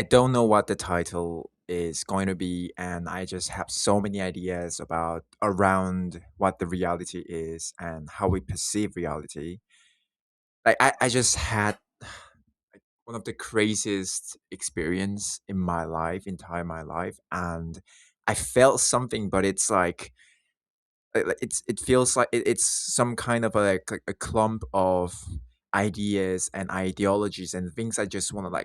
I don't know what the title is going to be, and I just have so many ideas about around what the reality is and how we perceive reality. I just had like one of the craziest experience in my life, entire my life, and I felt something, but it's it feels like it's some kind of like a clump of ideas and ideologies and things I just want to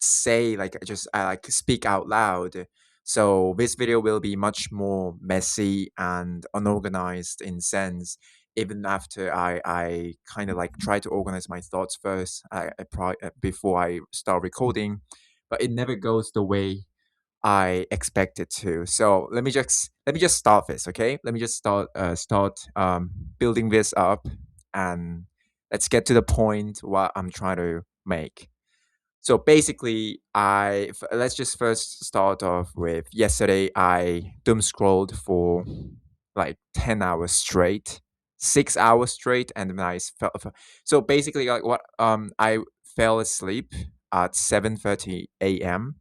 say I like speak out loud. So this video will be much more messy and unorganized in sense. Even after I kind of like try to organize my thoughts first, before I start recording, but it never goes the way I expect it to. So let me just start this, okay? Let me just start building this up, and let's get to the point what I'm trying to make. So basically, let's just first start off with yesterday. I doom scrolled for like 10 hours straight, 6 hours straight, and then So basically, like what I fell asleep at 7:30 a.m.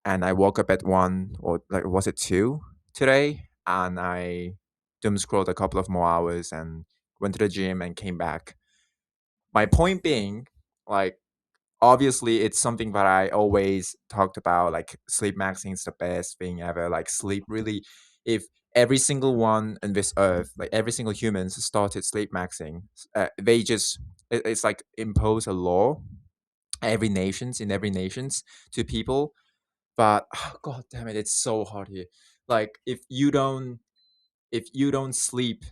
and I woke up at one, or like was it two today, and I doom scrolled a couple of more hours and went to the gym and came back. My point being, like obviously it's something that I always talked about, like sleep maxing is the best thing ever. Like sleep really, if every single one on this earth, like every single humans started sleep maxing, they just it's like impose a law every nations to people. But god damn it, it's so hard here. Like if you don't sleep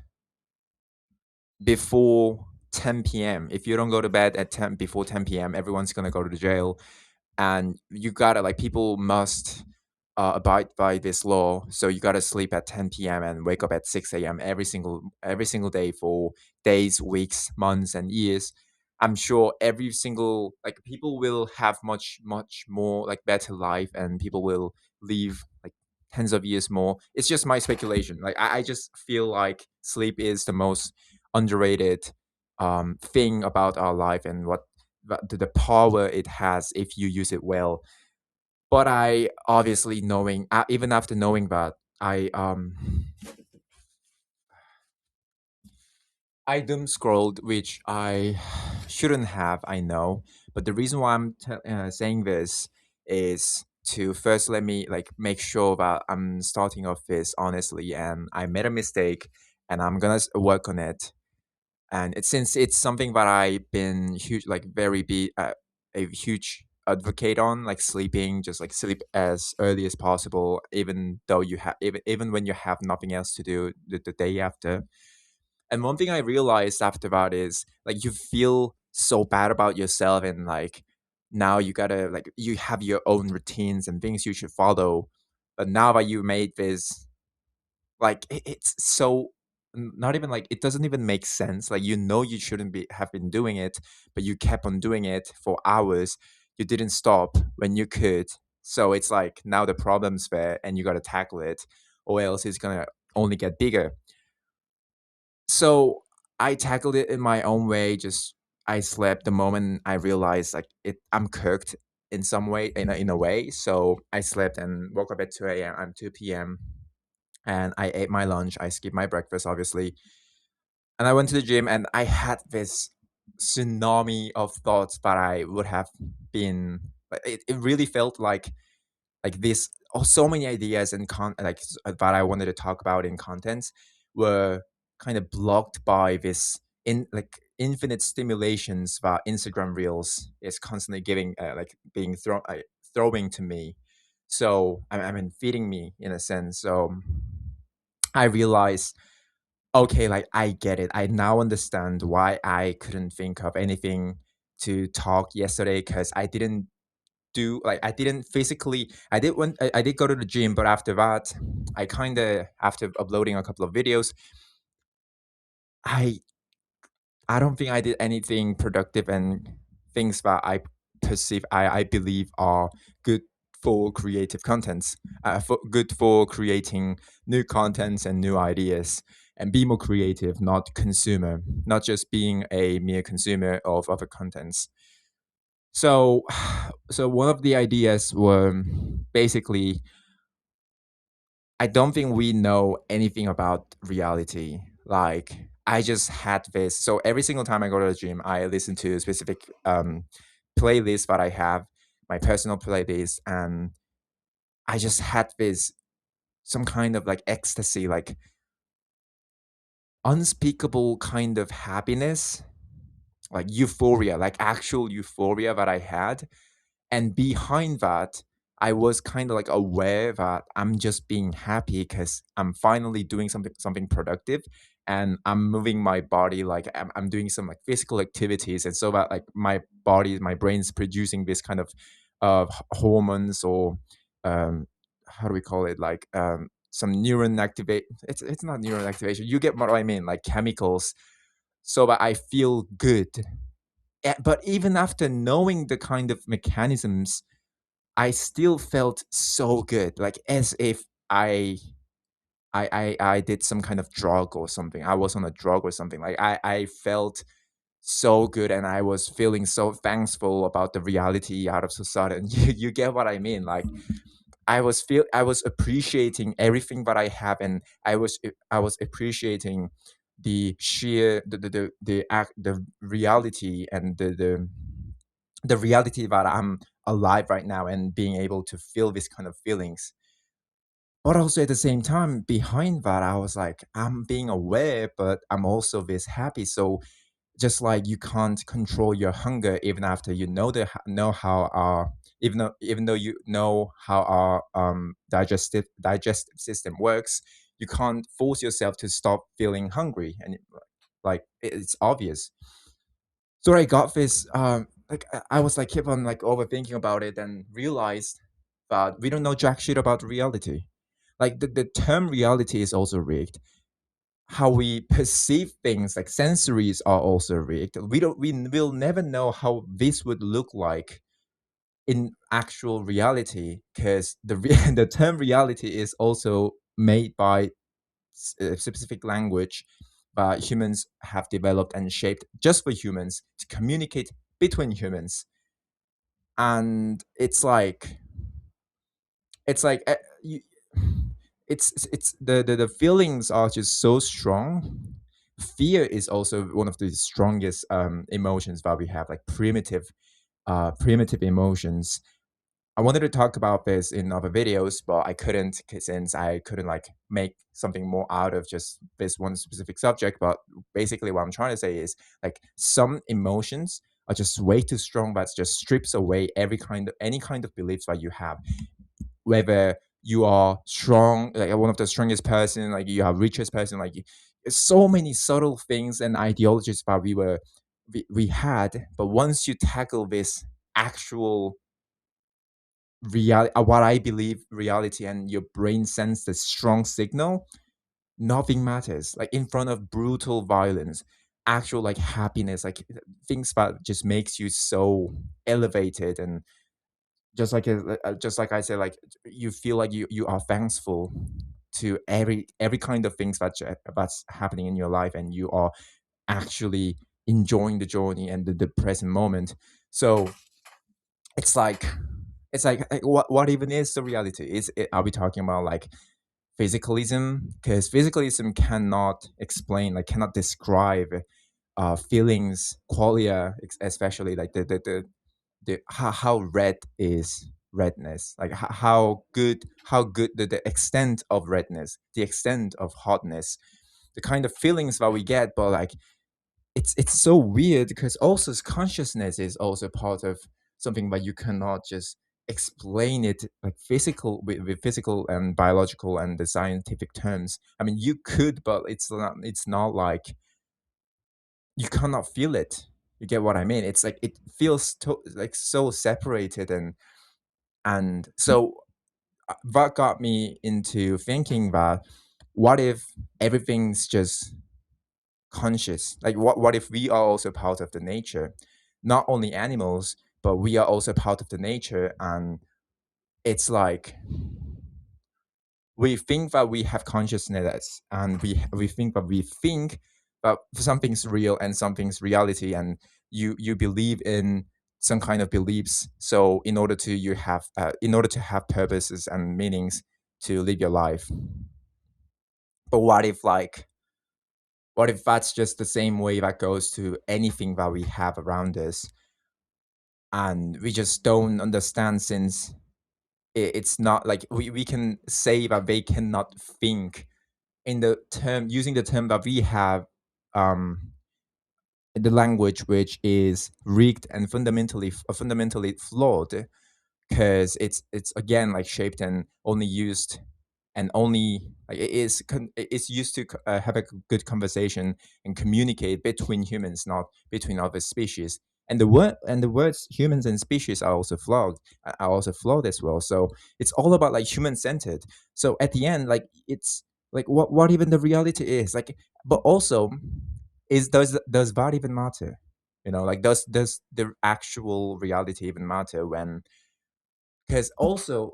before 10 p.m., if you don't go to bed at 10 before 10 p.m., everyone's gonna go to the jail. And you gotta like people must abide by this law. So you gotta sleep at 10 p.m. and wake up at 6 a.m. Every single day for days, weeks, months, and years. I'm sure every single like people will have much more like better life, and people will live like tens of years more. It's just my speculation. Like I just feel like sleep is the most underrated thing about our life, and what the power it has if you use it well. But I obviously knowing even after knowing that, I doom scrolled, which I shouldn't have. I know, but the reason why saying this is to first let me like make sure that I'm starting off this honestly, and I made a mistake, and I'm gonna work on it. And it's since it's something that I've been huge, like a huge advocate on, like sleeping, just like sleep as early as possible, even though you have even when you have nothing else to do the day after. And one thing I realized after that is like you feel so bad about yourself, and like now you gotta like you have your own routines and things you should follow. But now that you made this, like it's so not even like it doesn't even make sense. Like you know you shouldn't be have been doing it, but you kept on doing it for hours. You didn't stop when you could. So it's like now the problem's there, and you got to tackle it, or else it's gonna only get bigger. So I tackled it in my own way. Just I slept the moment I realized like I'm cooked in some way, in a way. So I slept and woke up at 2 a.m. I'm 2 p.m. and I ate my lunch. I skipped my breakfast, obviously, and I went to the gym. And I had this tsunami of thoughts that I would have been. It really felt like this. Oh, so many ideas and that I wanted to talk about in contents were kind of blocked by this in like infinite stimulations that Instagram Reels is constantly giving, like being throwing to me. So I mean, feeding me in a sense. So I realized, okay, like I get it. I now understand why I couldn't think of anything to talk yesterday, because I didn't physically. I did go to the gym, but after that, I kind of after uploading a couple of videos, I I don't think I did anything productive and things that I believe are good for creative contents, good for creating new contents and new ideas, and be more creative, not consumer, not just being a mere consumer of other contents. So So one of the ideas were basically, I don't think we know anything about reality. Like, I just had this. So every single time I go to the gym, I listen to a specific playlist that I have, my personal playlist, and I just had this some kind of like ecstasy, like unspeakable kind of happiness, like euphoria, like actual euphoria that I had. And behind that, I was kind of like aware that I'm just being happy because I'm finally doing something productive, and I'm moving my body, like I'm doing some like physical activities, and so that like my body, my brain's producing this kind of hormones, or um how do we call it, like some neuron activate, it's not neuron activation, you get what I mean, like chemicals, so that I feel good. But even after knowing the kind of mechanisms, I still felt so good, like as if I did some kind of drug or something. I was on a drug or something. Like I felt so good, and I was feeling so thankful about the reality out of society. And you get what I mean? Like I was appreciating everything that I have, and I was appreciating the sheer the reality, and the reality that I'm alive right now and being able to feel this kind of feelings. But also at the same time, behind that, I was like, I'm being aware, but I'm also this happy. So just like you can't control your hunger even after you know how our even though you know how our digestive system works, you can't force yourself to stop feeling hungry, and like it's obvious. So I got this like I was like keep on like overthinking about it, and realized that we don't know jack shit about reality. Like the term reality is also rigged. How we perceive things, like sensories, are also rigged. We will never know how this would look like in actual reality, because the term reality is also made by a specific language that humans have developed and shaped just for humans to communicate between humans. And it's like you, it's the feelings are just so strong. Fear is also one of the strongest emotions that we have, like primitive emotions. I wanted to talk about this in other videos, but I couldn't, since I couldn't like make something more out of just this one specific subject. But basically, what I'm trying to say is like some emotions are just way too strong, that just strips away any kind of beliefs that you have, whether you are strong, like one of the strongest person, like you have richest person, like so many subtle things and ideologies that we had. But once you tackle this actual reality, what I believe reality, and your brain sends the strong signal, nothing matters. Like in front of brutal violence, actual like happiness, like things that just makes you so elevated, and just like I said, like you feel like you are thankful to every kind of things that's happening in your life, and you are actually enjoying the journey and the present moment. So it's like what even is the reality? Are we talking about like physicalism? Because physicalism cannot explain, like cannot describe feelings, qualia, especially like the how red is redness, like how good the extent of redness, the extent of hotness, the kind of feelings that we get. But like it's so weird, because also consciousness is also part of something that you cannot just explain it like physical with physical and biological and the scientific terms. I mean, you could, but it's not like you cannot feel it. You get what I mean? It's like it feels like so separated. And so that got me into thinking that, what if everything's just conscious? Like what if we are also part of the nature? Not only animals, but we are also part of the nature. And it's like we think that we have consciousness, and we think that we think that something's real and something's reality, and you believe in some kind of beliefs. So in order to you have in order to have purposes and meanings to live your life. But what if that's just the same way that goes to anything that we have around us, and we just don't understand, since it's not like we can say that they cannot think in the term, using the term that we have, um the language, which is rigged and fundamentally flawed, because it's again like shaped and only used, and only like it's used to have a good conversation and communicate between humans, not between other species. And the words humans and species are also flawed as well. So it's all about like human centered. So at the end, like it's like what even the reality is like. But also, is does that even matter? Like, does the actual reality even matter? When, because also,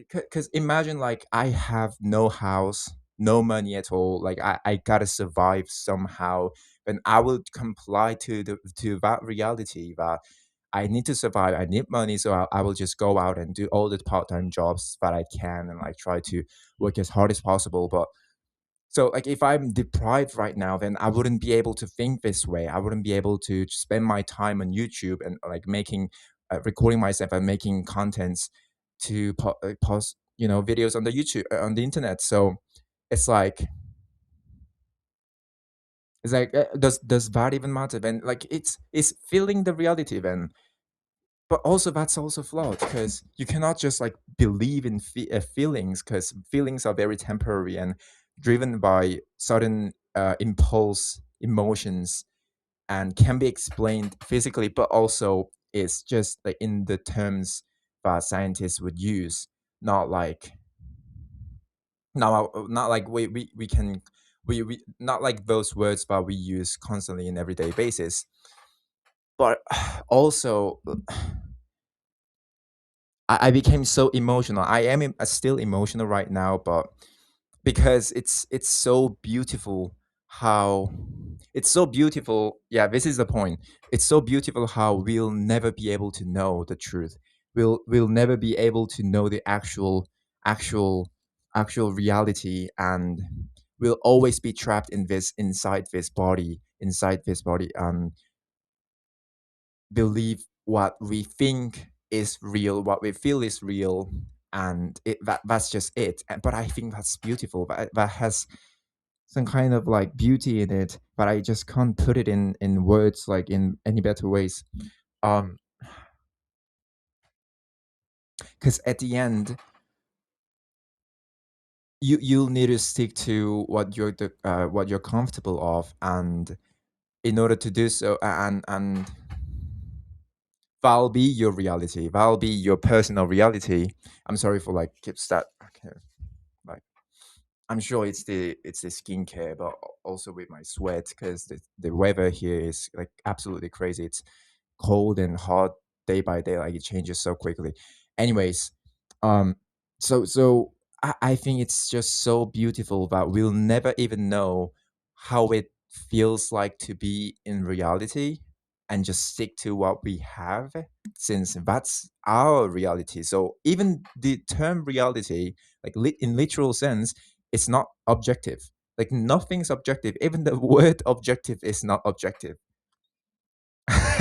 because imagine like I have no house, no money at all, like I gotta survive somehow, then I would comply to that reality, that I need to survive, I need money, so I will just go out and do all the part-time jobs that I can, and like try to work as hard as possible. But so, like, if I'm deprived right now, then I wouldn't be able to think this way. I wouldn't be able to spend my time on YouTube and like recording myself and making contents to post, videos on the YouTube, on the internet. So it's like, does that even matter? Then, like, it's feeling the reality then. But also, that's also flawed, because you cannot just like believe in feelings, because feelings are very temporary and driven by sudden impulse emotions, and can be explained physically, but also it's just like in the terms that scientists would use, not like not like we can we not like those words that we use constantly in everyday basis. But also, I became so emotional. I am still emotional right now, but because it's so beautiful how it's so beautiful. Yeah, this is the point. It's so beautiful how we'll never be able to know the truth. We'll never be able to know the actual actual reality, and we'll always be trapped in this inside this body, and believe what we think is real, what we feel is real, and that's just it. But I think that's beautiful. That has some kind of like beauty in it, but I just can't put it in words like in any better ways. Um, because at the end, you'll need to stick to what you're comfortable of, and in order to do so, and that'll be your reality. That'll be your personal reality. I'm sorry for like keeps that. Okay, like I'm sure it's the skincare, but also with my sweat, because the weather here is like absolutely crazy. It's cold and hot day by day. Like it changes so quickly. Anyways, um, so I think it's just so beautiful that we'll never even know how it feels like to be in reality, and just stick to what we have, since that's our reality. So even the term reality, like in literal sense, it's not objective. Like nothing's objective. Even the word objective is not objective.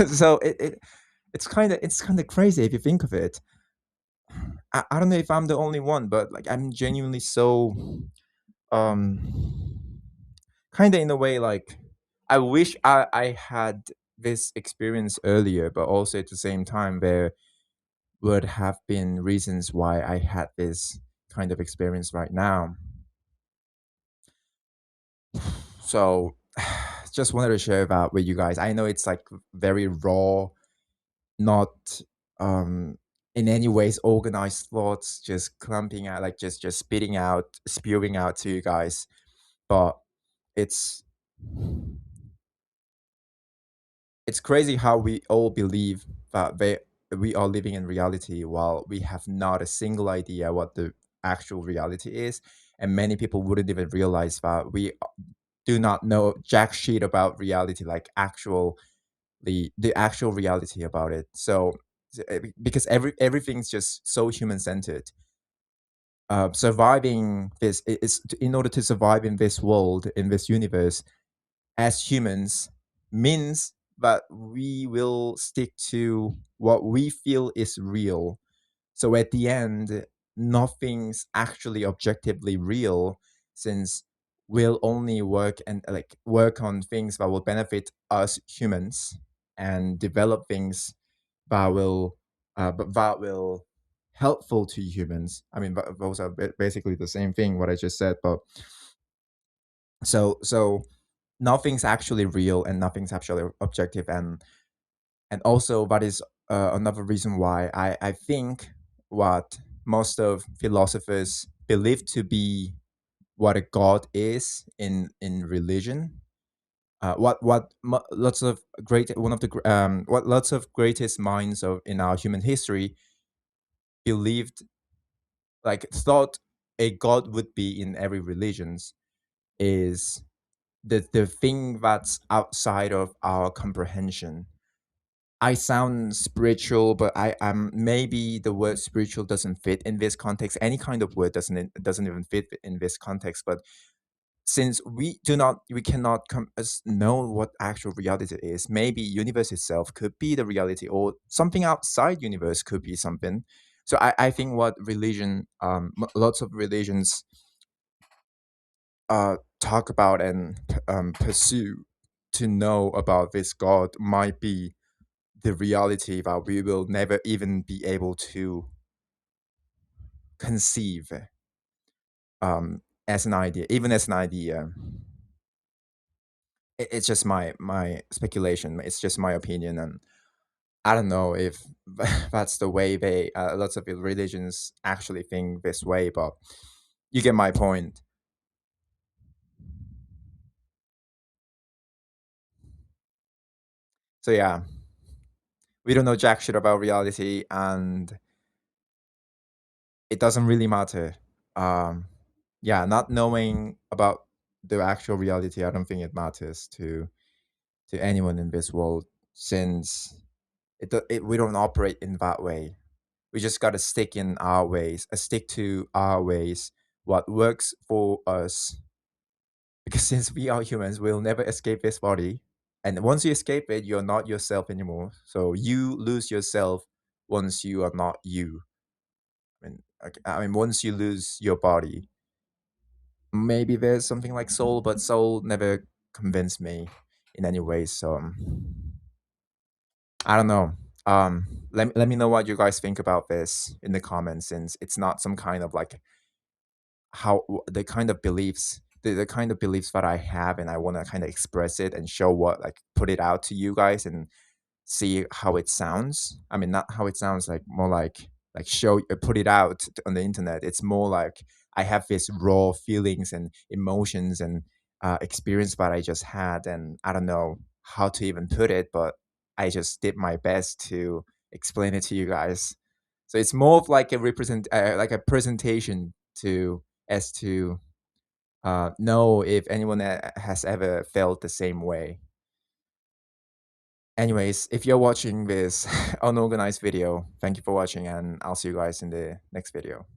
So it's kind of crazy if you think of it. I don't know if I'm the only one, but like I'm genuinely so um kind of in a way like I wish I had this experience earlier, but also at the same time there would have been reasons why I had this kind of experience right now. So just wanted to share that with you guys. I know it's like very raw, not um in any ways organized thoughts, just clumping out, like just spewing out to you guys. But it's it's crazy how we all believe that we are living in reality, while we have not a single idea what the actual reality is. And many people wouldn't even realize that we do not know jack shit about reality, like actual the actual reality about it. So because everything's just so human centered. Surviving this is in order to survive in this world, in this universe, as humans means that we will stick to what we feel is real. So at the end, nothing's actually objectively real, since we'll only work and like work on things that will benefit us humans and develop things that will that will helpful to humans. I mean, those are basically the same thing what I just said, but so nothing's actually real and nothing's actually objective, and also that is another reason why I think what most of philosophers believe to be what a god is in religion. Lots of great one of the what lots of greatest minds of in our human history believed, like thought a god would be in every religions, is the thing that's outside of our comprehension. I sound spiritual, but I am maybe the word spiritual doesn't fit in this context. Any kind of word doesn't even fit in this context. But since we cannot know what actual reality is. Maybe universe itself could be the reality, or something outside universe could be something. So I think what religion, lots of religions talk about and pursue to know about this God might be the reality that we will never even be able to conceive as an idea, even as an idea. It's just my speculation. It's just my opinion, and I don't know if that's the way they lots of religions actually think this way, but you get my point. So yeah, we don't know jack shit about reality, and it doesn't really matter. Um, yeah, not knowing about the actual reality, I don't think it matters to anyone in this world, since we don't operate in that way. We just gotta stick in our ways, stick to our ways, what works for us. Because since we are humans, we'll never escape this body, and once you escape it, you're not yourself anymore. So you lose yourself once you are not you. I mean, once you lose your body, maybe there's something like soul, but soul never convinced me in any way. So I don't know. Let me know what you guys think about this in the comments, since it's not some kind of like the kind of beliefs, the kind of beliefs that I have, and I want to kind of express it and show what, like, put it out to you guys and see how it sounds. I mean, not how it sounds, like more like show put it out on the internet. It's more like I have this raw feelings and emotions and experience that I just had, and I don't know how to even put it, but I just did my best to explain it to you guys. So it's more of like a like a presentation to as to know if anyone has ever felt the same way. Anyways, if you're watching this unorganized video, thank you for watching, and I'll see you guys in the next video.